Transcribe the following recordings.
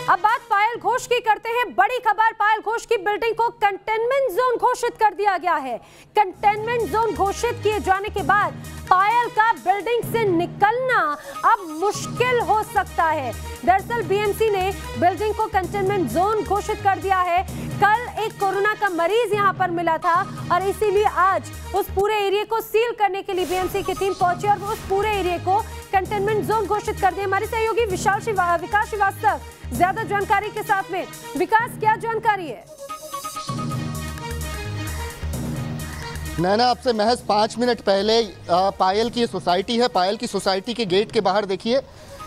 अब बात पायल घोष की करते हैं। बड़ी खबर, पायल घोष की बिल्डिंग को कंटेनमेंट जोन घोषित कर दिया गया है। कंटेनमेंट जोन घोषित किए जाने के बाद पायल का बिल्डिंग से निकलना अब मुश्किल हो सकता है। दरअसल बीएमसी ने बिल्डिंग को कंटेनमेंट जोन घोषित कर दिया है। कल एक कोरोना का मरीज यहां पर मिला था और इसीलिए आज उस पूरे एरिया को सील करने के लिए बीएमसी की टीम पहुंची और उस पूरे एरिया को कंटेनमेंट जोन घोषित कर दिया। हमारे सहयोगी विकास श्रीवास्तव ज्यादा जानकारी के साथ में। विकास, क्या जानकारी है? नैना, आपसे महज 5 मिनट पहले पायल की सोसाइटी है, पायल की सोसाइटी के गेट के बाहर देखिए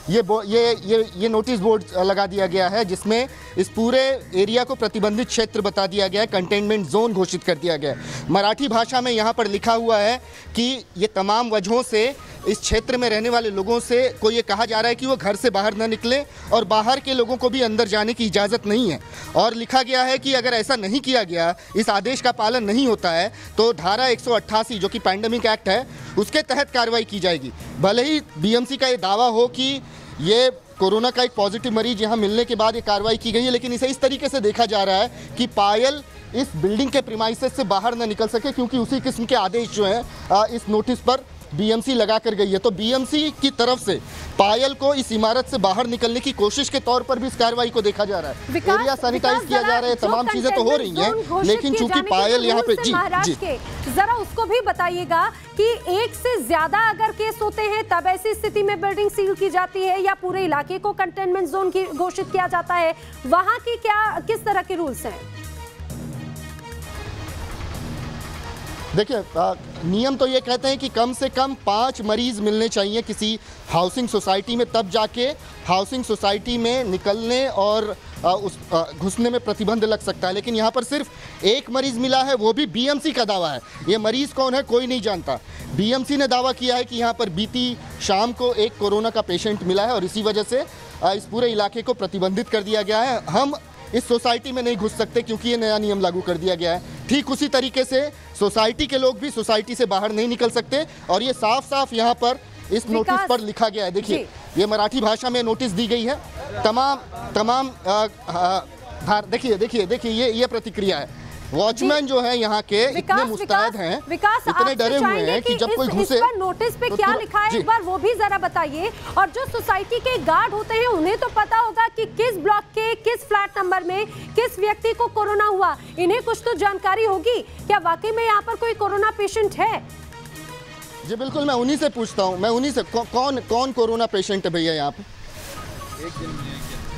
ये नोटिस बोर्ड लगा दिया गया है जिसमें इस पूरे एरिया को प्रतिबंधित क्षेत्र बता दिया गया है, कंटेनमेंट जोन घोषित कर दिया गया है। मराठी भाषा में यहाँ पर लिखा हुआ है कि ये तमाम वजहों से इस क्षेत्र में रहने वाले लोगों से को ये कहा जा रहा है कि वो घर से बाहर न निकलें और बाहर के लोगों को भी अंदर जाने की इजाज़त नहीं है। और लिखा गया है कि अगर ऐसा नहीं किया गया, इस आदेश का पालन नहीं होता है तो धारा 188 जो कि पैंडेमिक एक्ट है उसके तहत कार्रवाई की जाएगी। भले ही बीएमसी का ये दावा हो कि ये कोरोना का एक पॉजिटिव मरीज यहाँ मिलने के बाद ये कार्रवाई की गई है, लेकिन इसे इस तरीके से देखा जा रहा है कि पायल इस बिल्डिंग के प्रीमाइसेस से बाहर न निकल सके, क्योंकि उसी किस्म के आदेश जो हैं इस नोटिस पर बीएमसी लगा कर गई है। तो बीएमसी की तरफ से पायल को इस इमारत से बाहर निकलने की कोशिश के तौर पर भी इस कार्रवाई को देखा जा रहा है। एरिया सैनिटाइज किया जा रहा है, तमाम चीजें तो हो रही हैं, लेकिन चूंकि पायल यहाँ पे जी जरा उसको भी बताइएगा कि एक से ज्यादा अगर केस होते हैं तब ऐसी स्थिति में बिल्डिंग सील की जाती है या पूरे इलाके को कंटेनमेंट जोन की घोषित किया जाता है, वहां की किस तरह के रूल्स हैं? देखिए, नियम तो ये कहते हैं कि कम से कम 5 मरीज मिलने चाहिए किसी हाउसिंग सोसाइटी में, तब जाके हाउसिंग सोसाइटी में निकलने और घुसने में प्रतिबंध लग सकता है। लेकिन यहाँ पर सिर्फ एक मरीज मिला है, वो भी बीएमसी का दावा है। ये मरीज कौन है कोई नहीं जानता। बीएमसी ने दावा किया है कि यहाँ पर बीती शाम को एक कोरोना का पेशेंट मिला है और इसी वजह से इस पूरे इलाके को प्रतिबंधित कर दिया गया है। हम इस सोसाइटी में नहीं घुस सकते क्योंकि ये नया नियम लागू कर दिया गया है। ठीक उसी तरीके से सोसाइटी के लोग भी सोसाइटी से बाहर नहीं निकल सकते और ये साफ साफ यहाँ पर इस नोटिस पर लिखा गया है। देखिए, ये मराठी भाषा में नोटिस दी गई है। तमाम देखिए ये प्रतिक्रिया है। वॉचमैन जो है यहाँ के इतने मुस्तैद हैं, इतने डरे हुए हैं कि जब कोई घुसे। नोटिस पे क्या लिखा है एक बार वो भी जरा बताइए। और जो सोसाइटी के गार्ड होते हैं उन्हें तो पता होगा कि किस ब्लॉक के किस फ्लैट नंबर में किस व्यक्ति को कोरोना हुआ, इन्हें कुछ तो जानकारी होगी। क्या वाकई में यहाँ पर कोई कोरोना पेशेंट है? जी बिल्कुल, मैं उन्हीं से पूछता हूँ। मैं उन्हीं से कौन कोरोना पेशेंट है भैया यहाँ पे?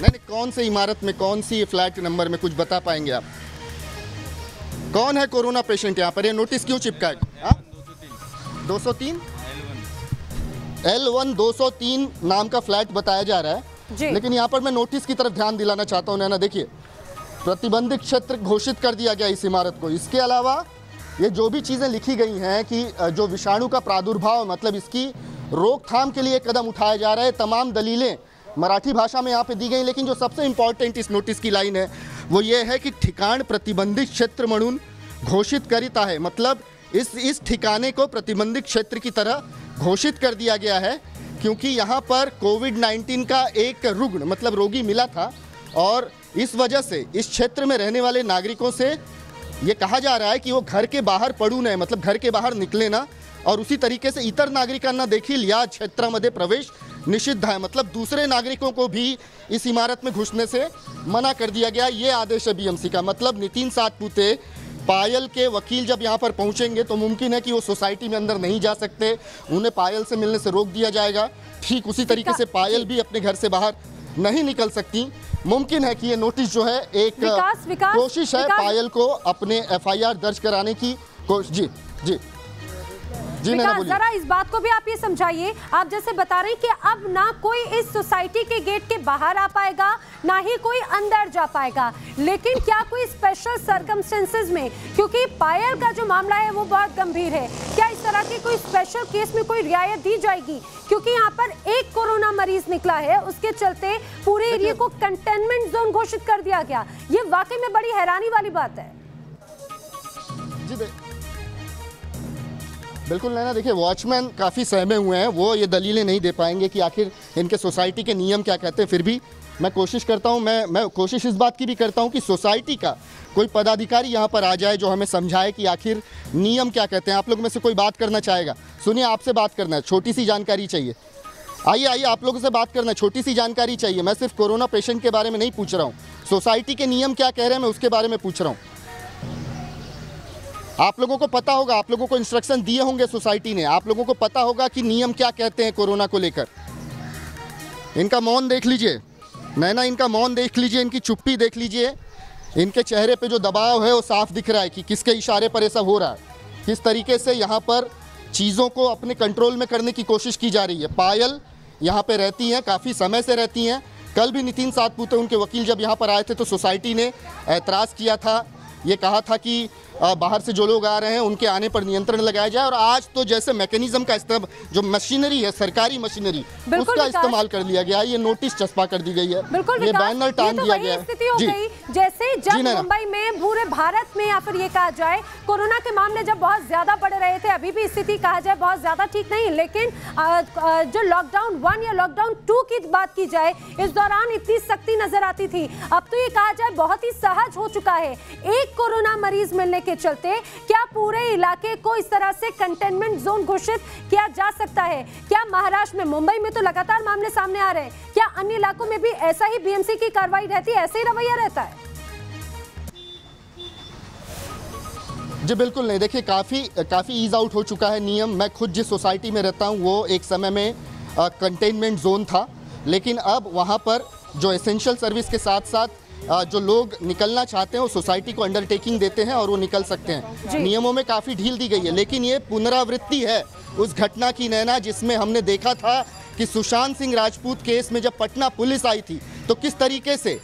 नहीं, कौन सी इमारत में, कौन सी फ्लैट नंबर में, कुछ बता पाएंगे आप? कौन है कोरोना पेशेंट यहाँ पर? ये नोटिस क्यों चिपका है? 203 L1 203 नाम का फ्लैट बताया जा रहा है। लेकिन यहाँ पर मैं नोटिस की तरफ ध्यान दिलाना चाहता हूँ नैना। देखिए, प्रतिबंधित क्षेत्र घोषित कर दिया गया इस इमारत को। इसके अलावा ये जो भी चीज़ें लिखी गई हैं कि जो विषाणु का प्रादुर्भाव, मतलब इसकी रोकथाम के लिए कदम उठाया जा रहा है, तमाम दलीलें मराठी भाषा में यहाँ पे दी गई। लेकिन जो सबसे इम्पॉर्टेंट इस नोटिस की लाइन है वो ये है कि ठिकाण प्रतिबंधित क्षेत्र म्हणून घोषित करित आहे। मतलब इस ठिकाने को प्रतिबंधित क्षेत्र की तरह घोषित कर दिया गया है क्योंकि यहाँ पर कोविड-19 का एक रुग्ण, मतलब रोगी मिला था और इस वजह से इस क्षेत्र में रहने वाले नागरिकों से ये कहा जा रहा है कि वो घर के बाहर पडू नये, मतलब घर के बाहर निकले ना, और उसी तरीके से इतर नागरिकांना देखील या क्षेत्रामध्ये प्रवेश निषिद्ध है। मतलब दूसरे नागरिकों को भी इस इमारत में घुसने से मना कर दिया गया। ये आदेश है बीएमसी का। मतलब नितिन सातपुते, पायल के वकील जब यहाँ पर पहुँचेंगे तो मुमकिन है कि वो सोसाइटी में अंदर नहीं जा सकते, उन्हें पायल से मिलने से रोक दिया जाएगा। ठीक उसी तरीके से पायल भी अपने घर से बाहर नहीं निकल सकती। मुमकिन है कि ये नोटिस जो है एक कोशिश है पायल को अपने एफआईआर दर्ज कराने की कोशिश। जी जरा इस बात को भी आप ये समझाइए। आप जैसे बता रहे हैं कि अब ना कोई इस सोसाइटी के गेट के बाहर आ पाएगा, ना ही कोई अंदर जा पाएगा, लेकिन क्या कोई स्पेशल सर्कमस्टेंसेस में, क्योंकि पायल का जो मामला है वो बहुत गंभीर है, क्या इस तरह की कोई स्पेशल केस में कोई रियायत दी जाएगी? क्योंकि यहाँ पर एक कोरोना मरीज निकला है, उसके चलते पूरे एरिया को कंटेनमेंट जोन घोषित कर दिया गया। ये वाकई में बड़ी हैरानी वाली बात है। बिल्कुल नैना, देखिए वॉचमैन काफ़ी सहमे हुए हैं। वो ये दलीलें नहीं दे पाएंगे कि आखिर इनके सोसाइटी के नियम क्या कहते हैं। फिर भी मैं कोशिश करता हूँ, मैं कोशिश इस बात की भी करता हूँ कि सोसाइटी का कोई पदाधिकारी यहाँ पर आ जाए जो हमें समझाए कि आखिर नियम क्या कहते हैं। आप लोग में से कोई बात करना चाहेगा? सुनिए, आपसे बात करना है, छोटी सी जानकारी चाहिए। आइए आइए, आप लोगों से बात करना है, छोटी सी जानकारी चाहिए। मैं सिर्फ कोरोना पेशेंट के बारे में नहीं पूछ रहा हूँ, सोसाइटी के नियम क्या कह रहे हैं मैं उसके बारे में पूछ रहा हूँ। आप लोगों को पता होगा, आप लोगों को इंस्ट्रक्शन दिए होंगे सोसाइटी ने, आप लोगों को पता होगा कि नियम क्या कहते हैं कोरोना को लेकर। इनका मौन देख लीजिए, नैना, इनका मौन देख लीजिए, इनकी चुप्पी देख लीजिए, इनके चेहरे पे जो दबाव है वो साफ दिख रहा है कि किसके इशारे पर ये सब हो रहा है, किस तरीके से यहाँ पर चीज़ों को अपने कंट्रोल में करने की कोशिश की जा रही है। पायल यहाँ पे रहती हैं, काफ़ी समय से रहती हैं। कल भी नितिन सातपुते उनके वकील जब यहाँ पर आए थे तो सोसाइटी ने ऐतराज़ किया था, ये कहा था कि बाहर से जो लोग आ रहे हैं उनके आने पर नियंत्रण लगाया जाए। और आज तो जैसे मैकेनिज्म का इस्तेमाल, जो मशीनरी है, सरकारी मशीनरी, उसका इस्तेमाल कर लिया गया है। ये नोटिस चस्पा कर दी गई है, ये बैनर टांग दिया गया है। स्थिति हो गई जैसे जब मुंबई में, पूरे भारत में, या फिर ये कहा जाए कोरोना के मामले जब बहुत ज्यादा बढ़ रहे थे, अभी भी स्थिति कहा जाए बहुत ज्यादा ठीक नहीं, लेकिन जो लॉकडाउन 1 या लॉकडाउन 2 की बात की जाए, इस दौरान इतनी सख्ती नजर आती थी। अब तो ये कहा जाए बहुत ही सहज हो चुका है। एक कोरोना मरीज मिलने के चलते क्या पूरे इलाके को इस तरह से कंटेनमेंट जोन घोषित किया जा सकता है? क्या महाराष्ट्र में, मुंबई में तो लगातार मामले सामने आ रहे हैं, क्या अन्य इलाकों में भी ऐसा ही बीएमसी की कार्रवाई रहती है, ऐसे ही रवैया रहता है? जी बिल्कुल नहीं, देखिए काफ़ी ईज आउट हो चुका है नियम। मैं खुद जिस सोसाइटी में रहता हूँ वो एक समय में कंटेनमेंट जोन था, लेकिन अब वहाँ पर जो एसेंशियल सर्विस के साथ साथ जो लोग निकलना चाहते हैं वो सोसाइटी को अंडरटेकिंग देते हैं और वो निकल सकते हैं। नियमों में काफ़ी ढील दी गई है, लेकिन ये पुनरावृत्ति है उस घटना की, नैना, जिसमें हमने देखा था कि सुशांत सिंह राजपूत केस में जब पटना पुलिस आई थी तो किस तरीके से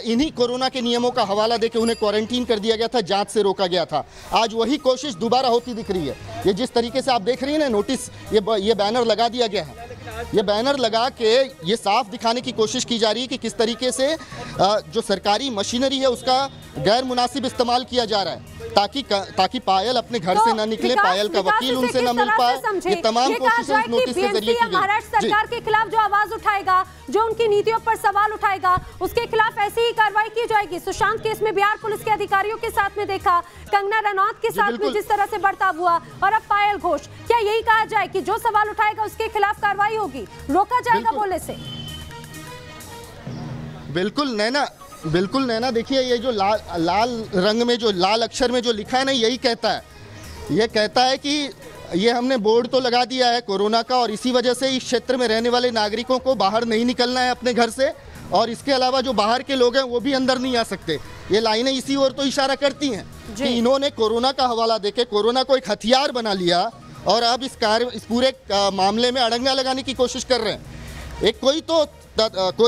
इन्हीं कोरोना के नियमों का हवाला देकर उन्हें क्वारंटीन कर दिया गया था, जांच से रोका गया था। आज वही कोशिश दोबारा होती दिख रही है। ये जिस तरीके से आप देख रही हैं ना, नोटिस, ये बैनर लगा दिया गया है, ये बैनर लगा के ये साफ दिखाने की कोशिश की जा रही है कि किस तरीके से जो सरकारी मशीनरी है उसका गैर मुनासिब इस्तेमाल किया जा रहा है, ताकि पायल अपने घर से ना निकले, पायल का वकील उनसे ना मिल पाए। ये तमाम कोशिशें इस नोटिस के जरिए की गई। महाराष्ट्र सरकार के खिलाफ जो आवाज उठाएगा, जो उनकी नीतियों पर सवाल उठाएगा, उसके खिलाफ ऐसी ही कार्रवाई की जाएगी। सुशांत केस में बिहार पुलिस के अधिकारियों के साथ में देखा, कंगना रनौत के साथ में जिस तरह से बर्ताव हुआ, और अब पायल घोष, क्या यही कहा जाए कि जो सवाल उठाएगा उसके खिलाफ कार्रवाई होगी, रोका जाएगा बोले से? बिल्कुल नैना, देखिए ये जो लाल रंग में, जो लाल अक्षर में जो लिखा है ना, यही कहता है, ये कहता है कि ये हमने बोर्ड तो लगा दिया है कोरोना का, और इसी वजह से इस क्षेत्र में रहने वाले नागरिकों को बाहर नहीं निकलना है अपने घर से, और इसके अलावा जो बाहर के लोग हैं वो भी अंदर नहीं आ सकते। ये लाइनें इसी ओर तो इशारा करती हैं कि इन्होंने कोरोना का हवाला देके कोरोना को एक हथियार बना लिया और अब इस पूरे मामले में अड़ंगा लगाने की कोशिश कर रहे हैं। कोई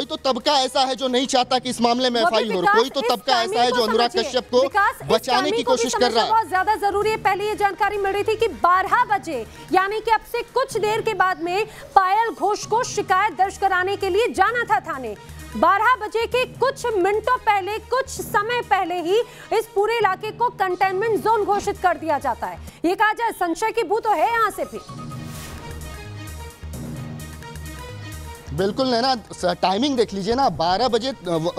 तो तबका ऐसा है जो नहीं चाहता कि इस मामले में एफआईआर हो, कोई तो तबका ऐसा है जो अनुराग कश्यप को बचाने की कोशिश कर रहा है। बहुत ज्यादा जरूरी है। पहले ये जानकारी मिल रही थी कि 12 बजे, यानी कि अब से कुछ देर के बाद में पायल घोष को शिकायत दर्ज कराने के लिए जाना था थाने। 12 बजे के कुछ मिनटों पहले, कुछ समय पहले ही इस पूरे इलाके को कंटेनमेंट जोन घोषित कर दिया जाता है। ये कहा जाए संशय की बू तो है यहाँ से भी। बिल्कुल है ना, टाइमिंग देख लीजिए ना, 12 बजे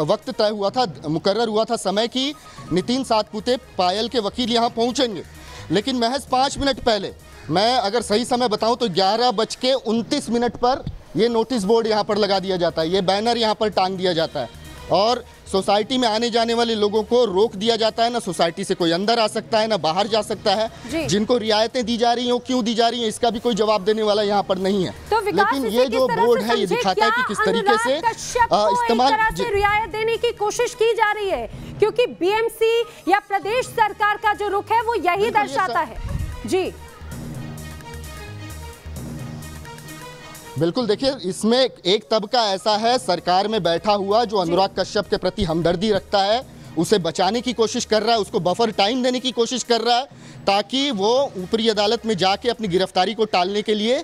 वक्त तय हुआ था, मुकर्रर हुआ था समय कि नितिन सातपुते पायल के वकील यहाँ पहुँचेंगे, लेकिन महज 5 मिनट पहले, मैं अगर सही समय बताऊं तो 11:29 पर ये नोटिस बोर्ड यहाँ पर लगा दिया जाता है, ये बैनर यहाँ पर टांग दिया जाता है और सोसाइटी में आने जाने वाले लोगों को रोक दिया जाता है। ना सोसाइटी से कोई अंदर आ सकता है, ना बाहर जा सकता है। जिनको रियायतें दी जा रही हैं, क्यों दी जा रही हैं, इसका भी कोई जवाब देने वाला यहाँ पर नहीं है। तो लेकिन ये जो बोर्ड है ये दिखाता है कि किस तरीके से इस्तेमाल रियायत देने की कोशिश की जा रही है, क्योंकि बीएमसी या प्रदेश सरकार का जो रुख है वो यही दर्शाता है। जी बिल्कुल, देखिए इसमें एक तबका ऐसा है सरकार में बैठा हुआ जो अनुराग कश्यप के प्रति हमदर्दी रखता है, उसे बचाने की कोशिश कर रहा है, उसको बफर टाइम देने की कोशिश कर रहा है ताकि वो ऊपरी अदालत में जाके अपनी गिरफ्तारी को टालने के लिए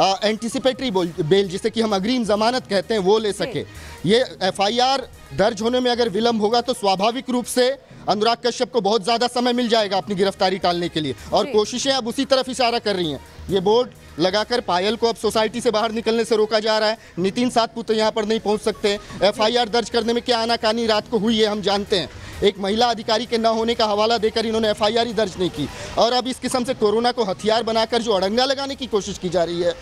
एंटीसिपेटरी बेल, जिसे कि हम अग्रिम जमानत कहते हैं, वो ले सके। ये एफआईआर दर्ज होने में अगर विलंब होगा तो स्वाभाविक रूप से अनुराग कश्यप को बहुत ज़्यादा समय मिल जाएगा अपनी गिरफ्तारी टालने के लिए, और कोशिशें अब उसी तरफ इशारा कर रही हैं। ये बोर्ड लगाकर पायल को अब सोसाइटी से बाहर निकलने से रोका जा रहा है। नितिन सातपुते यहाँ पर नहीं पहुँच सकते। FIR दर्ज करने में क्या आनाकानी रात को हुई है हम जानते हैं। एक महिला अधिकारी के न होने का हवाला देकर इन्होंने FIR ही दर्ज नहीं की, और अब इस किस्म से कोरोना को हथियार बनाकर जो अड़ंगा लगाने की कोशिश की जा रही है,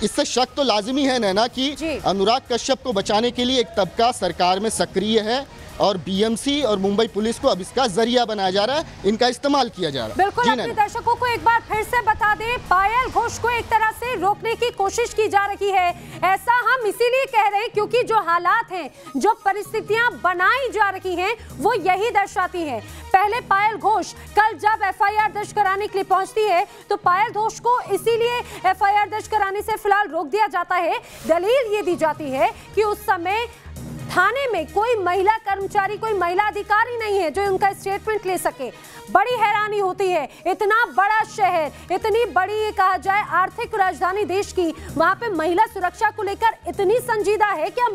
इससे शक तो लाजिमी है नैना कि अनुराग कश्यप को बचाने के लिए एक तबका सरकार में सक्रिय है, और BMC और मुंबई पुलिस को अब इसका जरिया बनाया जा रहा है, इनका इस्तेमाल किया जा रहा है। बिल्कुल, अपने दर्शकों को एक बार फिर से बता दें, पायल घोष को एक तरह से रोकने की कोशिश की जा रही है। ऐसा हम इसीलिए कह रहे हैं क्योंकि जो हालात हैं, जो परिस्थितियां बनाई जा रही हैं, वो यही दर्शाती हैं। पहले पायल घोष कल जब FIR दर्ज कराने के लिए पहुंचती है, तो पायल घोष को इसीलिए FIR दर्ज कराने से फिलहाल रोक दिया जाता है। दलील ये दी जाती है कि उस समय थाने में कोई महिला कर्मचारी, कोई महिला अधिकारी नहीं है जो उनका स्टेटमेंट ले सके। बड़ी हैरानी होती है, इतना बड़ा शहर, इतनी बड़ी ये कहा जाए आर्थिक राजधानी देश की, वहां पे महिला सुरक्षा को लेकर इतनी संजीदा है क्या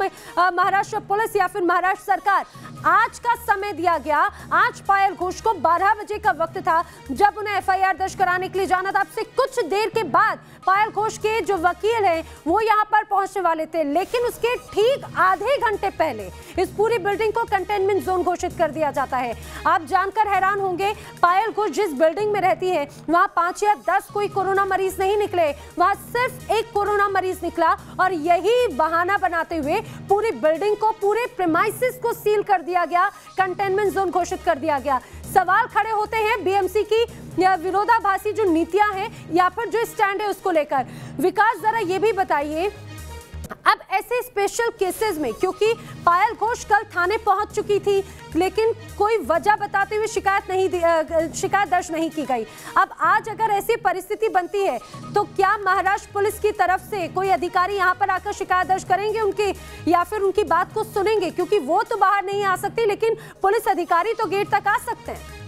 महाराष्ट्र पुलिस या फिर महाराष्ट्र सरकार? आज का समय दिया गया, आज पायल घोष को 12 बजे का वक्त था जब उन्हें FIR दर्ज कराने के लिए जाना था। अब से कुछ देर के बाद पायल घोष के जो वकील हैं वो यहाँ पर पहुंचने वाले थे, लेकिन उसके ठीक आधे घंटे पहले इस पूरी बिल्डिंग को कंटेनमेंट जोन घोषित कर दिया जाता है। आप जानकर हैरान होंगे, पायल घोष जिस बिल्डिंग में रहती है वहां 5 या 10 कोई कोरोना मरीज नहीं निकले, वहां सिर्फ एक कोरोना मरीज निकला, और यही बहाना बनाते हुए पूरी बिल्डिंग को, पूरे प्रीमाइसेस को सील कर दिया गया, कंटेनमेंट जोन घोषित कर दिया गया। सवाल खड़े होते हैं BMC की विरोधाभासी जो नीतियां हैं या फिर जो स्टैंड है उसको लेकर। विकास, जरा ये भी बताइए, अब ऐसे स्पेशल केसेस में, क्योंकि पायल घोष कल थाने पहुंच चुकी थी लेकिन कोई वजह बताते हुए शिकायत दर्ज नहीं की गई, अब आज अगर ऐसी परिस्थिति बनती है तो क्या महाराष्ट्र पुलिस की तरफ से कोई अधिकारी यहां पर आकर शिकायत दर्ज करेंगे उनकी, या फिर उनकी बात को सुनेंगे? क्योंकि वो तो बाहर नहीं आ सकती, लेकिन पुलिस अधिकारी तो गेट तक आ सकते हैं।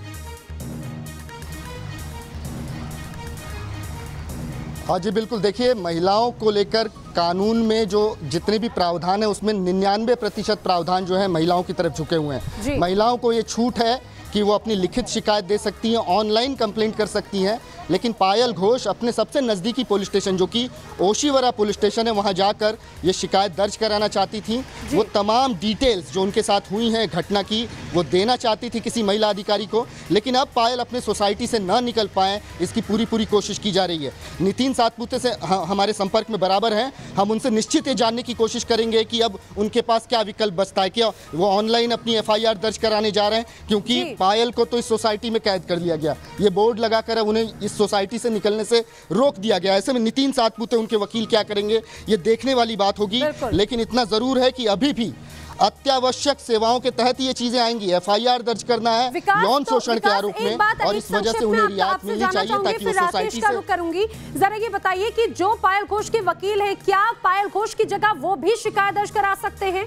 हाँ जी बिल्कुल, देखिए महिलाओं को लेकर कानून में जो जितने भी प्रावधान है उसमें 99% प्रावधान जो है महिलाओं की तरफ झुके हुए हैं। महिलाओं को ये छूट है कि वो अपनी लिखित शिकायत दे सकती हैं, ऑनलाइन कंप्लेंट कर सकती हैं, लेकिन पायल घोष अपने सबसे नज़दीकी पुलिस स्टेशन जो कि ओशीवरा पुलिस स्टेशन है वहां जाकर ये शिकायत दर्ज कराना चाहती थी। वो तमाम डिटेल्स जो उनके साथ हुई हैं घटना की वो देना चाहती थी किसी महिला अधिकारी को, लेकिन अब पायल अपने सोसाइटी से ना निकल पाएँ इसकी पूरी कोशिश की जा रही है। नितिन सातपुते से हमारे संपर्क में बराबर हैं, हम उनसे निश्चित ये जानने की कोशिश करेंगे कि अब उनके पास क्या विकल्प बचता है, क्या वो ऑनलाइन अपनी FIR दर्ज कराने जा रहे हैं, क्योंकि पायल को तो इस सोसाइटी में कैद कर लिया गया, ये बोर्ड लगाकर अब उन्हें इस सोसाइटी से निकलने से रोक दिया गया। ऐसे में नितिन सातपुते उनके वकील क्या करेंगे ये देखने वाली बात होगी, लेकिन इतना जरूर है कि अभी भी अत्यावश्यक सेवाओं के तहत ये चीजें आएंगी। FIR दर्ज करना है यौन शोषण के आरोप में, और इस वजह से उन्हें रियायत मिलनी चाहिए ताकि वो सोसाइटी से। करूंगी, जरा ये बताइए कि जो पायल घोष के वकील है, क्या पायल घोष की जगह वो भी शिकायत दर्ज करा सकते हैं?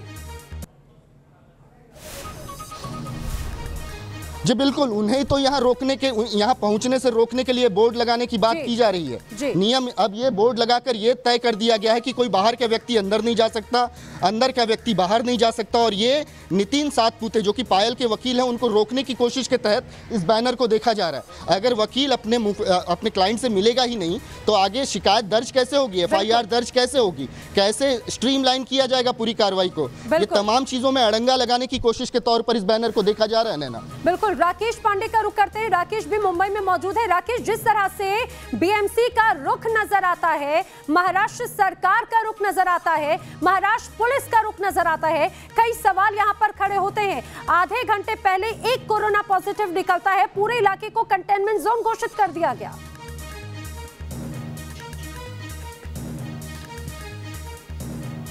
जी बिल्कुल, उन्हें तो यहाँ रोकने के, यहाँ पहुँचने से रोकने के लिए बोर्ड लगाने की बात की जा रही है। नियम अब ये बोर्ड लगाकर ये तय कर दिया गया है कि कोई बाहर का व्यक्ति अंदर नहीं जा सकता, अंदर का व्यक्ति बाहर नहीं जा सकता, और ये नितिन सातपुते जो कि पायल के वकील हैं उनको रोकने की कोशिश के तहत इस बैनर को देखा जा रहा है। अगर वकील अपने क्लाइंट से मिलेगा ही नहीं तो आगे शिकायत दर्ज कैसे होगी, FIR दर्ज कैसे होगी, कैसे स्ट्रीमलाइन किया जाएगा पूरी कार्रवाई को? ये तमाम चीजों में अड़ंगा लगाने की कोशिश के तौर पर इस बैनर को देखा जा रहा है। नैना, बिल्कुल, राकेश पांडे का रुख करते हैं। राकेश भी मुंबई में मौजूद है। राकेश, जिस तरह से BMC का रुख नजर आता है, महाराष्ट्र सरकार का रुख नजर आता है, महाराष्ट्र पुलिस का रुख नजर आता है, कई सवाल यहां पर खड़े होते हैं। आधे घंटे पहले एक कोरोना पॉजिटिव निकलता है, पूरे इलाके को कंटेनमेंट जोन घोषित कर दिया गया।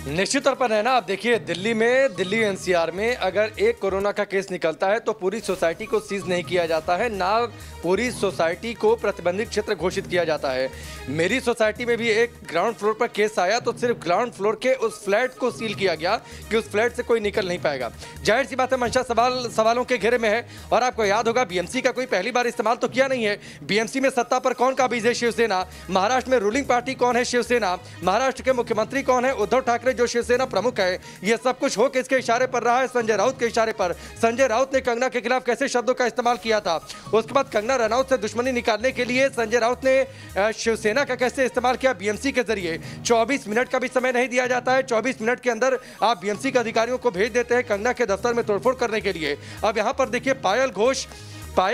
निश्चित तौर पर है ना, आप देखिए दिल्ली NCR में अगर एक कोरोना का केस निकलता है तो पूरी सोसाइटी को सीज नहीं किया जाता है, ना पूरी सोसाइटी को प्रतिबंधित क्षेत्र घोषित किया जाता है। मेरी सोसाइटी में भी एक ग्राउंड फ्लोर पर केस आया तो सिर्फ ग्राउंड फ्लोर के उस फ्लैट को सील किया गया कि उस फ्लैट से कोई निकल नहीं पाएगा। जाहिर सी बात है, मंशा सवालों के घेरे में है, और आपको याद होगा BMC का कोई पहली बार इस्तेमाल तो किया नहीं है। BMC में सत्ता पर कौन काबिज है? शिवसेना। महाराष्ट्र में रूलिंग पार्टी कौन है? शिवसेना। महाराष्ट्र के मुख्यमंत्री कौन है? उद्धव ठाकरे, जो शिवसेना प्रमुख है, ये सब कुछ हो किसके इशारे पर रहा है? संजय राउत के इशारे पर। संजय राउत ने कंगना के खिलाफ कैसे शब्दों का इस्तेमाल किया था, उसके बाद कंगना रनौत से दुश्मनी निकालने के लिए संजय राउत ने शिवसेना का कैसे इस्तेमाल किया बीएमसी के जरिए। 24 मिनट का भी समय नहीं दिया जाता है, 24 मिनट के अंदर आप बीएमसी के अधिकारियों को भेज देते हैं कंगना के दफ्तर में तोड़फोड़ करने के लिए। अब यहाँ पर देखिए पायल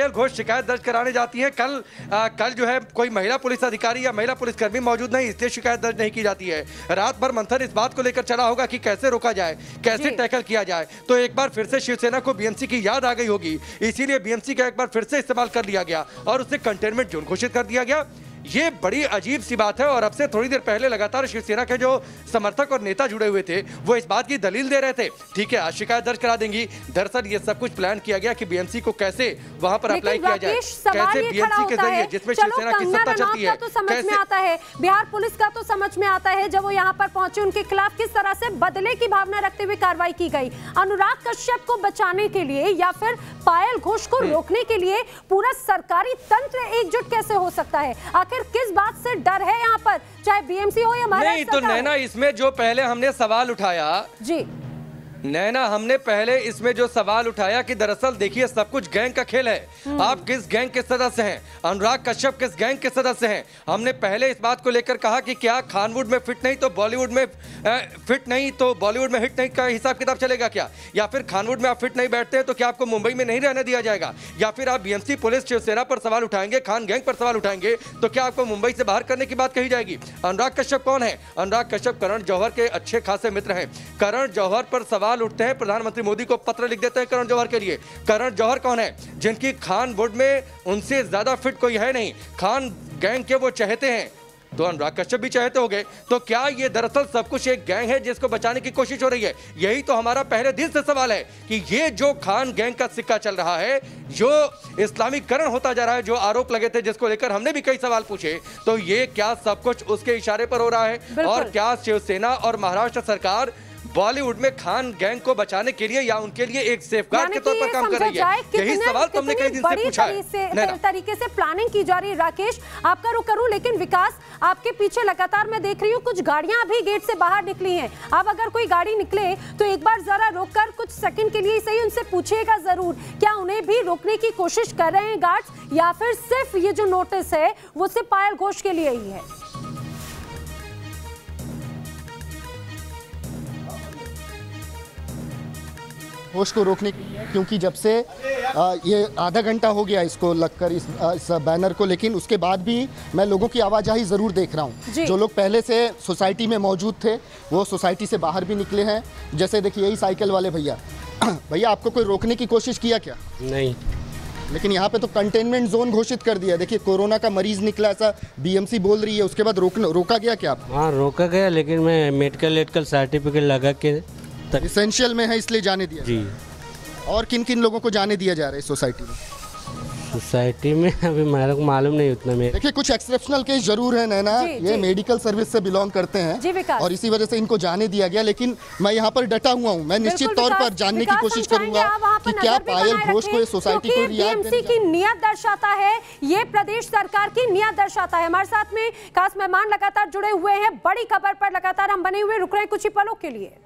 घोष शिकायत दर्ज कराने जाती है। कल जो है कोई महिला पुलिस अधिकारी या महिला पुलिसकर्मी मौजूद नहीं, इसलिए शिकायत दर्ज नहीं की जाती है। रात भर मंथन इस बात को लेकर चला होगा कि कैसे रोका जाए, कैसे टैकल किया जाए। तो एक बार फिर से शिवसेना को बीएमसी की याद आ गई होगी, इसीलिए बीएमसी का एक बार फिर से इस्तेमाल कर लिया गया और उसे कंटेनमेंट जोन घोषित कर दिया गया। ये बड़ी अजीब सी बात है। और अब से थोड़ी देर पहले लगातार शिवसेना के जो समर्थक और नेता जुड़े हुए थे वो इस बात की दलील दे रहे थे, ठीक है आज शिकायत दर्ज करा देंगी। दरअसल ये सब कुछ प्लान किया गया कि बीएमसी को कैसे वहां पर अप्लाई किया जाए, कैसे बीएमसी के जरिए जिसमें शिवसेना की सत्ता चलती है। तो समझ में आता है, बिहार पुलिस का तो समझ में आता है, जब वो यहाँ पर पहुंचे उनके खिलाफ किस तरह से बदले की भावना रखते हुए कार्रवाई की गई। अनुराग कश्यप को बचाने के लिए या फिर पायल घोष को रोकने के लिए पूरा सरकारी तंत्र एकजुट कैसे हो सकता है? आखिर किस बात से डर है यहाँ पर, चाहे बीएमसी हो या महाराष्ट्र नहीं? तो नैना इसमें जो पहले हमने सवाल उठाया जी, नैना हमने पहले इसमें जो सवाल उठाया कि दरअसल देखिए सब कुछ गैंग का खेल है। आप किस गैंग के सदस्य हैं, अनुराग कश्यप किस गैंग के सदस्य हैं? हमने पहले इस बात को लेकर कहा कि क्या खानवुड में फिट नहीं तो बॉलीवुड में फिट नहीं तो बॉलीवुड में हिट नहीं का हिसाब किताब चलेगा क्या? या फिर खानवुड में आप फिट नहीं बैठते हैं तो क्या आपको मुंबई में नहीं रहने दिया जाएगा? या फिर आप बीएमसी पुलिस शिवसेना पर सवाल उठाएंगे, खान गैंग पर सवाल उठाएंगे तो क्या आपको मुंबई से बाहर करने की बात कही जाएगी? अनुराग कश्यप कौन है? अनुराग कश्यप करण जौहर के अच्छे खासे मित्र हैं। करण जौहर पर सवाल उठते हैं, प्रधानमंत्री मोदी को पत्र लिख देते हैं करण जौहर के लिए। करण जौहर कौन है? जिनकी खान बोर्ड में उनसे ज्यादा फिट कोई है नहीं, खान गैंग के वो चाहते हैं, तो अनुराग कश्यप भी चाहते हो गए। तो क्या ये दरअसल सब कुछ एक गैंग है जिसको बचाने की कोशिश हो रही है? यही तो हमारा पहले दिन से सवाल है कि ये जो खान गैंग का सिक्का चल रहा है, जो इस्लामीकरण होता जा रहा है, जो आरोप लगे थे जिसको लेकर हमने भी कई सवाल पूछे, तो ये क्या सब कुछ उसके इशारे पर हो रहा है? और क्या शिवसेना और महाराष्ट्र सरकार बॉलीवुड में खान गैंग को बचाने के लिए या उनके लिए एक सेफगार्ड के तौर पर काम कर रही है? यही सवाल तुमने कई दिन से पूछा है। तरीके से प्लानिंग की जा रही है। राकेश आपका रुख करूं, लेकिन विकास आपके पीछे लगातार मैं देख रही हूँ कुछ गाड़ियां अभी गेट से बाहर निकली हैं। अब अगर कोई गाड़ी निकले तो एक बार जरा रोककर कुछ सेकंड के लिए सही उनसे पूछिएगा जरूर, क्या उन्हें भी रोकने की कोशिश कर रहे हैं गार्ड्स, या फिर सिर्फ ये जो नोटिस है वो सिर्फ पायल घोष के लिए ही है? घोष को रोकने के लिए, क्योंकि जब से ये आधा घंटा हो गया इसको लगकर इस बैनर को, लेकिन उसके बाद भी मैं लोगों की आवाजाही ज़रूर देख रहा हूँ। जो लोग पहले से सोसाइटी में मौजूद थे वो सोसाइटी से बाहर भी निकले हैं। जैसे देखिए यही साइकिल वाले भैया, भैया आपको कोई रोकने की कोशिश किया क्या? नहीं, लेकिन यहाँ पे तो कंटेनमेंट जोन घोषित कर दिया। देखिए कोरोना का मरीज निकला ऐसा बीएमसी बोल रही है, उसके बाद रोका गया क्या? हाँ रोका गया, लेकिन मैं मेडिकल सर्टिफिकेट लगा के इसेंशियल में है इसलिए जाने दिया जी। और किन किन लोगों को जाने दिया जा रहा है सोसाइटी में? सोसाइटी में अभी मेरे को मालूम नहीं उतना में। देखिए कुछ एक्सेप्शनल केस जरूर है नैना, ये मेडिकल सर्विस से बिलोंग करते हैं और इसी वजह से इनको जाने दिया गया। लेकिन मैं यहाँ पर डटा हुआ हूँ, मैं निश्चित तौर पर जानने की कोशिश करूंगा कि क्या पायल घोष को सोसाइटी को बीएमसी की नियत दर्शाता है, ये प्रदेश सरकार की नियत दर्शाता है। हमारे साथ में खास मेहमान लगातार जुड़े हुए हैं, बड़ी खबर पर लगातार हम बने हुए रुक रहे हैं कुछ ही पलों के लिए।